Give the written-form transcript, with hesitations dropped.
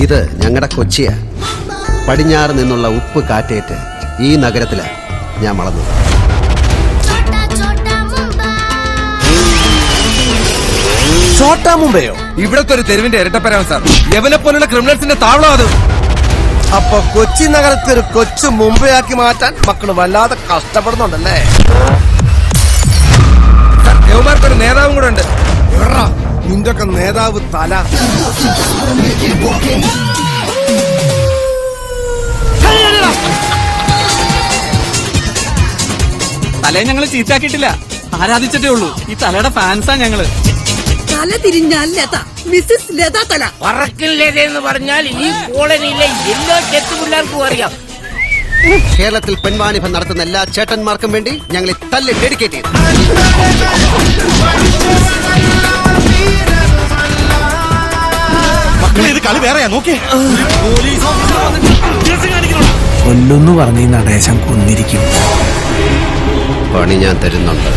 ഇത് ഞങ്ങളുടെ കൊച്ചിയാ. പടിഞ്ഞാറ് നിന്നുള്ള ഉപ്പ് കാറ്റേറ്റ് ഈ നഗരത്തിലാ ഞാൻ വളർന്നത്. ചോട്ടാ മുംബൈയോ? ഇവിടത്തെ ഒരു തെരുവിന്റെ ഇരട്ടപ്പരാണ് സാർ. യവനെ പോലുള്ള ക്രിമിനൽസിന്റെ താവളം അത്. അപ്പൊ കൊച്ചി നഗരത്തെ ഒരു കൊച്ചു മുംബൈയാക്കി മാറ്റാൻ മക്കള് വല്ലാതെ കഷ്ടപ്പെടുന്നുണ്ടല്ലേ? യവന്മാർക്കൊരു നേതാവും കൂടെ ഉണ്ട്. നിന്റെയൊക്കെ നേതാവ് തല. തലയെ ഞങ്ങള് ചീറ്റാക്കിയിട്ടില്ല, ആരാധിച്ചിട്ടേ ഉള്ളൂ. ഈ തലയുടെ ഫാൻസാ ഞങ്ങള്. തല തിരിഞ്ഞാൽ ലത, മിസ്സിസ് ലത തല. പറക്കിൻ ലത എന്ന് പറഞ്ഞാൽ ഈ കോളനിയിലെ എല്ലാ ചെത്തു പിള്ളേർക്കും അറിയാം. കേരളത്തിൽ പെൺവാണിഭം നടത്തുന്ന എല്ലാ ചേട്ടന്മാർക്കും വേണ്ടി ഞങ്ങൾ ഈ തല്ല് ഡെഡിക്കേറ്റ് ചെയ്തു. കളി വേറെയാ നോക്കി. കൊല്ലുന്നു പറഞ്ഞ ഈ നടേശം കൊന്നിരിക്കും. പണി ഞാൻ തരുന്നുണ്ട്.